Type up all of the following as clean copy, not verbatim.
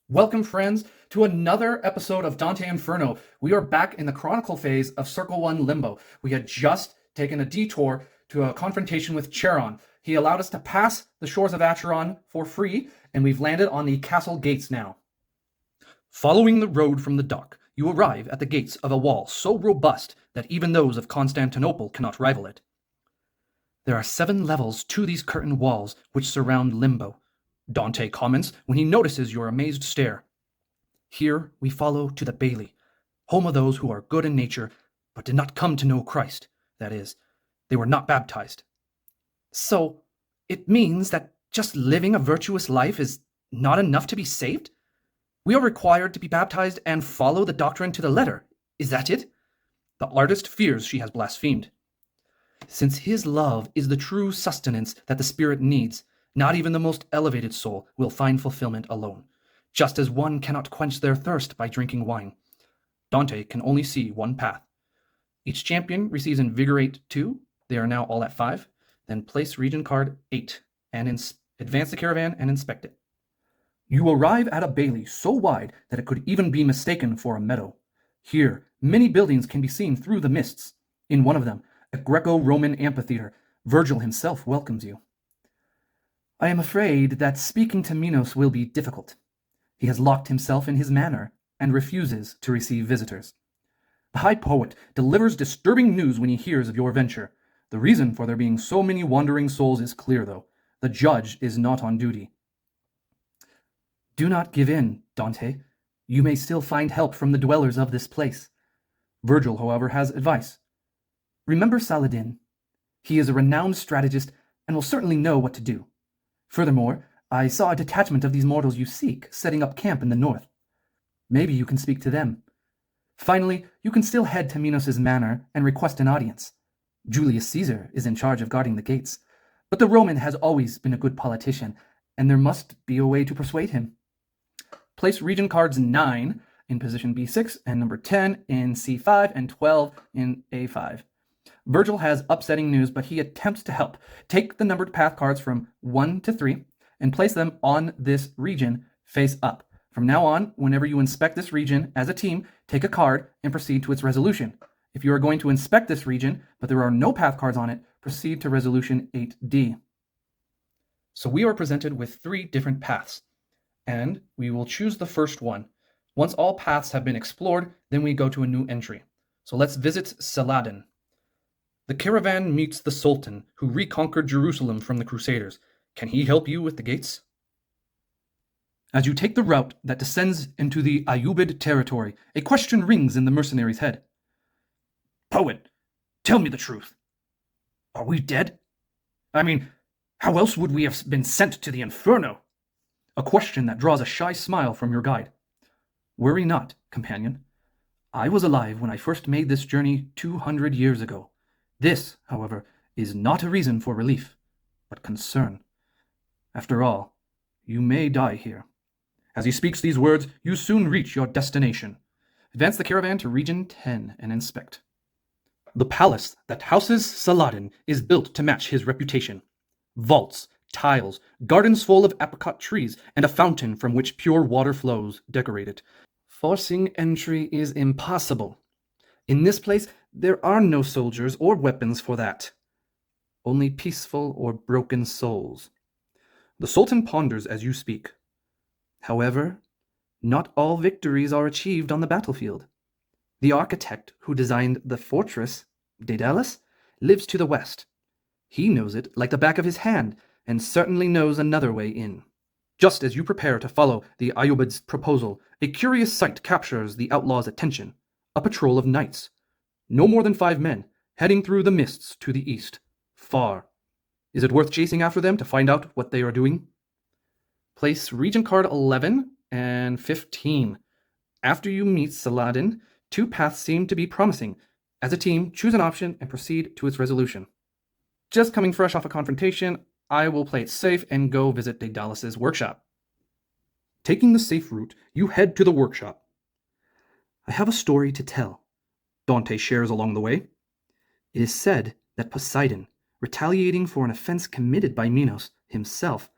Welcome, friends, to another episode of Dante Inferno. We are back in the Chronicle phase of Circle 1 Limbo. We had just taken a detour to a confrontation with Charon. He allowed us to pass the shores of Charon for free, and we've landed on the castle gates now. Following the road from the dock, you arrive at the gates of a wall so robust that even those of Constantinople cannot rival it. There are 7 levels to these curtain walls which surround Limbo, Dante comments when he notices your amazed stare. Here we follow to the Bailey, home of those who are good in nature, but did not come to know Christ. That is, they were not baptized. So, it means that just living a virtuous life is not enough to be saved? We are required to be baptized and follow the doctrine to the letter. Is that it? The artist fears she has blasphemed. Since his love is the true sustenance that the spirit needs, not even the most elevated soul will find fulfillment alone, just as one cannot quench their thirst by drinking wine. Dante can only see one path. Each champion receives Invigorate 2, they are now all at 5, then place region card 8, and advance the caravan and inspect it. You arrive at a bailey so wide that it could even be mistaken for a meadow. Here, many buildings can be seen through the mists. In one of them, a Greco-Roman amphitheater, Virgil himself welcomes you. I am afraid that speaking to Minos will be difficult. He has locked himself in his manor and refuses to receive visitors. The high poet delivers disturbing news when he hears of your venture. The reason for there being so many wandering souls is clear, though. The judge is not on duty. Do not give in, Dante. You may still find help from the dwellers of this place. Virgil, however, has advice. Remember Saladin. He is a renowned strategist and will certainly know what to do. Furthermore, I saw a detachment of these mortals you seek setting up camp in the north. Maybe you can speak to them. Finally, you can still head to Minos' manor and request an audience. Julius Caesar is in charge of guarding the gates, but the Roman has always been a good politician, and there must be a way to persuade him. Place region cards 9 in position B6 and number 10 in C5 and 12 in A5. Virgil has upsetting news, but he attempts to help. Take the numbered path cards from 1 to 3 and place them on this region face up. From now on, whenever you inspect this region as a team, take a card and proceed to its resolution. If you are going to inspect this region, but there are no path cards on it, proceed to resolution 8D. So we are presented with 3 different paths, and we will choose the first one. Once all paths have been explored, then we go to a new entry. So let's visit Saladin. The caravan meets the Sultan, who reconquered Jerusalem from the Crusaders. Can he help you with the gates? As you take the route that descends into the Ayyubid territory, a question rings in the mercenary's head. Poet, tell me the truth. Are we dead? I mean, how else would we have been sent to the Inferno? A question that draws a shy smile from your guide. Worry not, companion. I was alive when I first made this journey 200 years ago. This, however, is not a reason for relief, but concern. After all, you may die here. As he speaks these words, you soon reach your destination. Advance the caravan to region 10 and inspect. The palace that houses Saladin is built to match his reputation. Vaults, tiles, gardens full of apricot trees, and a fountain from which pure water flows decorate it. Forcing entry is impossible. In this place, there are no soldiers or weapons for that. Only peaceful or broken souls. The Sultan ponders as you speak. However, not all victories are achieved on the battlefield. The architect who designed the fortress, Daedalus, lives to the west. He knows it like the back of his hand, and certainly knows another way in. Just as you prepare to follow the Ayyubid's proposal, a curious sight captures the outlaw's attention. A patrol of knights. No more than 5 men, heading through the mists to the east. Far. Is it worth chasing after them to find out what they are doing? Place region card 11 and 15. After you meet Saladin, 2 paths seem to be promising. As a team, choose an option and proceed to its resolution. Just coming fresh off a confrontation, I will play it safe and go visit Daedalus' workshop. Taking the safe route, you head to the workshop. I have a story to tell, Dante shares along the way. It is said that Poseidon, retaliating for an offense committed by Minos himself,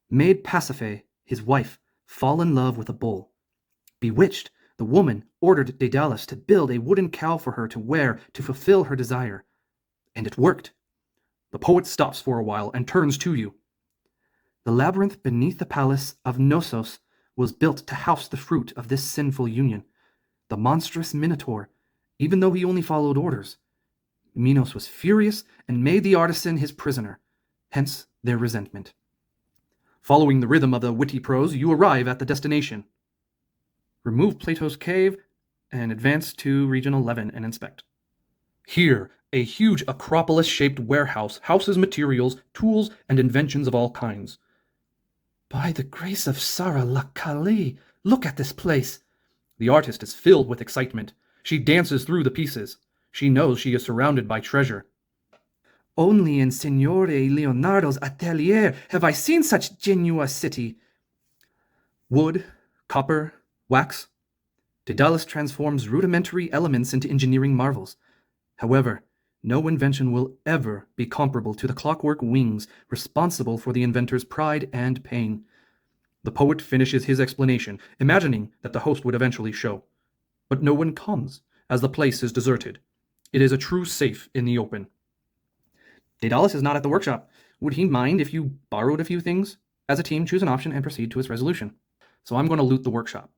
made Pasiphae, his wife, fall in love with a bull. Bewitched, the woman ordered Daedalus to build a wooden cow for her to wear to fulfill her desire. And it worked. The poet stops for a while and turns to you. The labyrinth beneath the palace of Knossos was built to house the fruit of this sinful union. The monstrous Minotaur, even though he only followed orders. Minos was furious and made the artisan his prisoner, hence their resentment. Following the rhythm of the witty prose, you arrive at the destination. Remove Plato's cave and advance to Region 11 and inspect. Here, a huge Acropolis-shaped warehouse houses materials, tools, and inventions of all kinds. By the grace of Sara Lakali, look at this place. The artist is filled with excitement. She dances through the pieces. She knows she is surrounded by treasure. Only in Signore Leonardo's atelier have I seen such genuosity. Wood, copper, wax. Daedalus transforms rudimentary elements into engineering marvels. However, no invention will ever be comparable to the clockwork wings responsible for the inventor's pride and pain. The poet finishes his explanation, imagining that the host would eventually show. But no one comes, as the place is deserted. It is a true safe in the open. Daedalus is not at the workshop. Would he mind if you borrowed a few things? As a team, choose an option and proceed to its resolution. So I'm going to loot the workshop.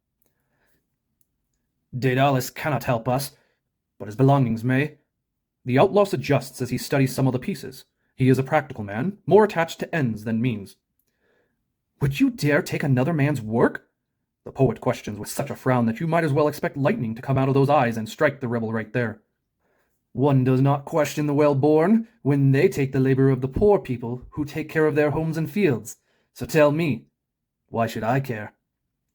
Daedalus cannot help us, but his belongings may. The outlaw adjusts as he studies some of the pieces. He is a practical man, more attached to ends than means. Would you dare take another man's work? The poet questions with such a frown that you might as well expect lightning to come out of those eyes and strike the rebel right there. One does not question the well-born when they take the labor of the poor people who take care of their homes and fields. So tell me, why should I care?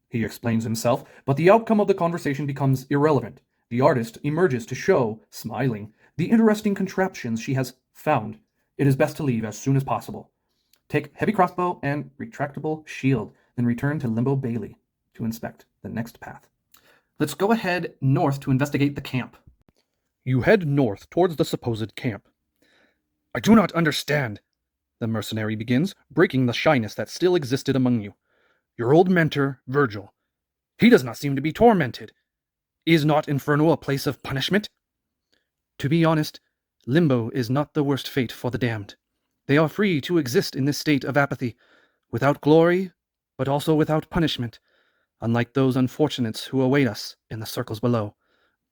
He explains himself, but the outcome of the conversation becomes irrelevant. The artist emerges to show, smiling, the interesting contraptions she has found. It is best to leave as soon as possible. Take heavy crossbow and retractable shield, then return to Limbo Bailey to inspect the next path. Let's go ahead north to investigate the camp. You head north towards the supposed camp. I do not understand, the mercenary begins, breaking the shyness that still existed among you. Your old mentor, Virgil. He does not seem to be tormented. Is not Inferno a place of punishment? To be honest, Limbo is not the worst fate for the damned. They are free to exist in this state of apathy, without glory, but also without punishment, unlike those unfortunates who await us in the circles below,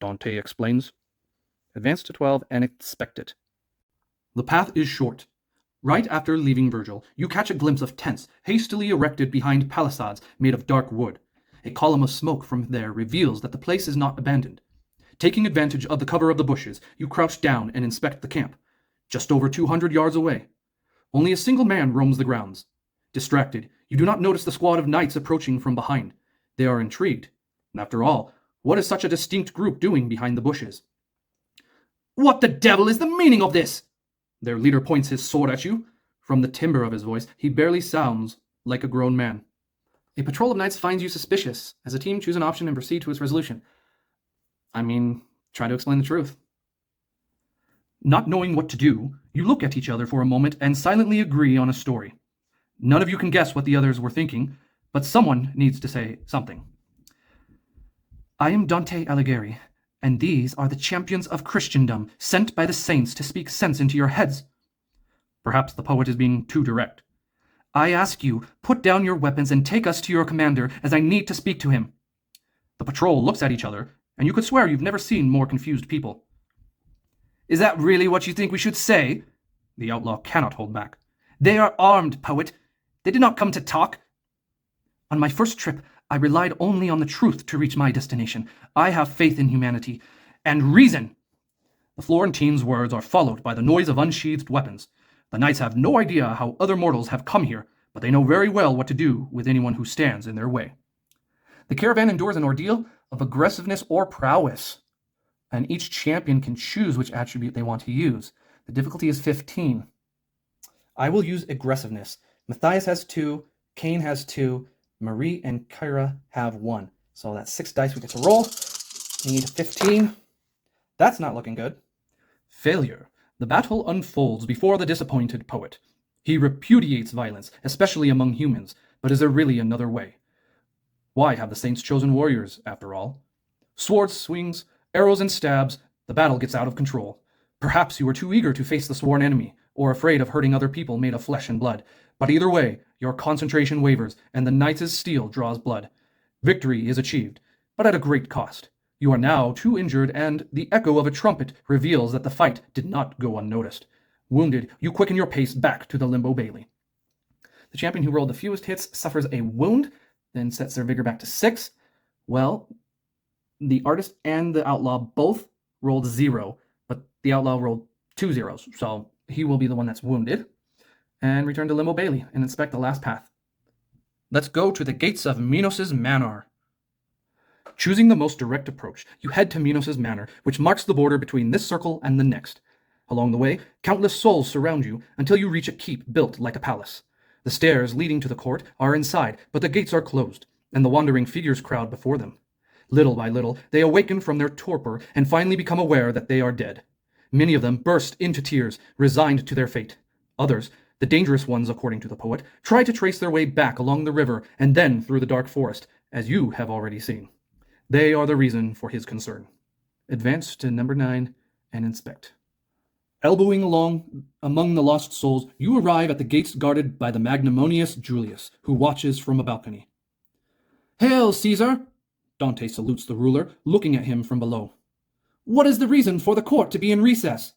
Dante explains. Advance to 12 and inspect it. The path is short. Right after leaving Virgil, you catch a glimpse of tents hastily erected behind palisades made of dark wood. A column of smoke from there reveals that the place is not abandoned. Taking advantage of the cover of the bushes, you crouch down and inspect the camp, just over 200 yards away. Only a single man roams the grounds. Distracted, you do not notice the squad of knights approaching from behind. They are intrigued. After all, what is such a distinct group doing behind the bushes? What the devil is the meaning of this? Their leader points his sword at you. From the timbre of his voice, he barely sounds like a grown man. A patrol of knights finds you suspicious. As a team, choose an option and proceed to its resolution. Try to explain the truth. Not knowing what to do, you look at each other for a moment and silently agree on a story. None of you can guess what the others were thinking, but someone needs to say something. I am Dante Alighieri, and these are the champions of Christendom, sent by the saints to speak sense into your heads. Perhaps the poet is being too direct. I ask you, put down your weapons and take us to your commander, as I need to speak to him. The patrol looks at each other, and you could swear you've never seen more confused people. Is that really what you think we should say? The outlaw cannot hold back. They are armed, poet. They did not come to talk. On my first trip, I relied only on the truth to reach my destination. I have faith in humanity and reason. The Florentine's words are followed by the noise of unsheathed weapons. The knights have no idea how other mortals have come here, but they know very well what to do with anyone who stands in their way. The caravan endures an ordeal of aggressiveness or prowess, and each champion can choose which attribute they want to use. The difficulty is 15. I will use aggressiveness. Matthias has 2, Kane has 2, Marie and Kyra have 1. So that's 6 dice we get to roll. We need 15. That's not looking good. Failure. The battle unfolds before the disappointed poet. He repudiates violence, especially among humans, but is there really another way? Why have the saints chosen warriors, after all? Swords, swings, arrows, and stabs, the battle gets out of control. Perhaps you were too eager to face the sworn enemy, or afraid of hurting other people made of flesh and blood. But either way, your concentration wavers, and the knight's steel draws blood. Victory is achieved, but at a great cost. You are now too injured, and the echo of a trumpet reveals that the fight did not go unnoticed. Wounded, you quicken your pace back to the Limbo Bailey. The champion who rolled the fewest hits suffers a wound, then sets their vigor back to 6. Well, the artist and the outlaw both rolled 0, but the outlaw rolled 2 zeros, so he will be the one that's wounded. And return to Limbo Bailey and inspect the last path. Let's go to the gates of Minos' manor. Choosing the most direct approach, you head to Minos' manor, which marks the border between this circle and the next. Along the way, countless souls surround you until you reach a keep built like a palace. The stairs leading to the court are inside, but the gates are closed, and the wandering figures crowd before them. Little by little, they awaken from their torpor and finally become aware that they are dead. Many of them burst into tears, resigned to their fate. Others, the dangerous ones according to the poet, try to trace their way back along the river and then through the dark forest, as you have already seen. They are the reason for his concern. Advance to number 9 and inspect. Elbowing along among the lost souls, you arrive at the gates guarded by the magnanimous Julius, who watches from a balcony. "Hail, Caesar!" Dante salutes the ruler, looking at him from below. "What is the reason for the court to be in recess?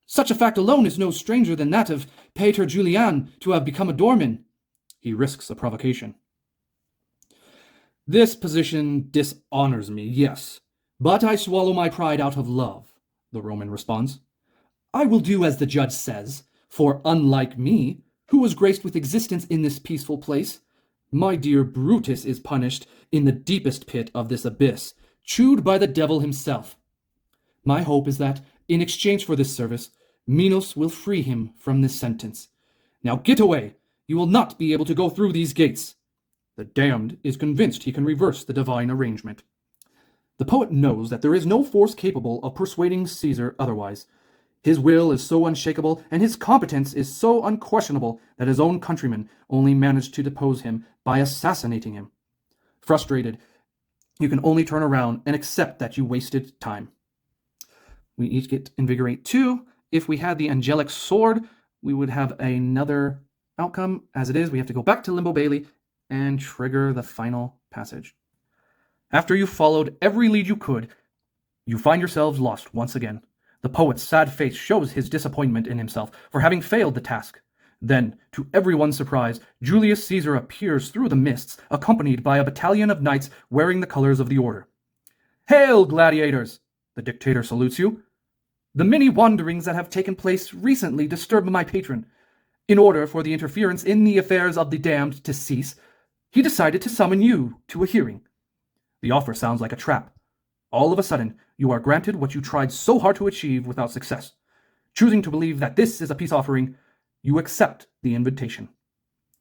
Such a fact alone is no stranger than that of Pater Julian to have become a doorman." He risks a provocation. "This position dishonors me, yes, but I swallow my pride out of love," the Roman responds. "I will do as the judge says, for unlike me, who was graced with existence in this peaceful place, my dear Brutus is punished in the deepest pit of this abyss, chewed by the devil himself. My hope is that, in exchange for this service, Minos will free him from this sentence. Now get away! You will not be able to go through these gates." The damned is convinced he can reverse the divine arrangement. The poet knows that there is no force capable of persuading Caesar otherwise. His will is so unshakable, and his competence is so unquestionable, that his own countrymen only managed to depose him by assassinating him. Frustrated, you can only turn around and accept that you wasted time. We each get Invigorate 2. If we had the Angelic Sword, we would have another outcome. As it is, we have to go back to Limbo Bailey and trigger the final passage. After you followed every lead you could, you find yourselves lost once again. The poet's sad face shows his disappointment in himself for having failed the task. Then, to everyone's surprise, Julius Caesar appears through the mists, accompanied by a battalion of knights wearing the colors of the order. "Hail, gladiators!" the dictator salutes you. "The many wanderings that have taken place recently disturb my patron. In order for the interference in the affairs of the damned to cease, he decided to summon you to a hearing." The offer sounds like a trap. All of a sudden, you are granted what you tried so hard to achieve without success. Choosing to believe that this is a peace offering, you accept the invitation.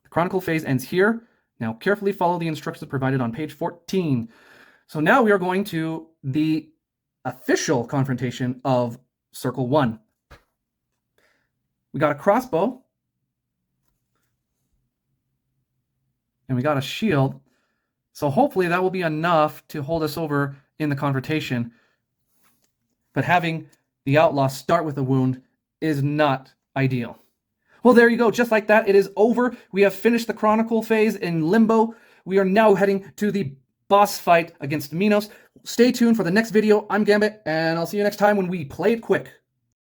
The Chronicle phase ends here. Now carefully follow the instructions provided on page 14. So now we are going to the official confrontation of Circle 1. We got a crossbow. And we got a shield. So hopefully that will be enough to hold us over in the confrontation. But having the outlaw start with a wound is not ideal. Well, there you go. Just like that, it is over. We have finished the Chronicle phase in Limbo. We are now heading to the boss fight against Minos. Stay tuned for the next video. I'm Gambit, and I'll see you next time when we play it quick.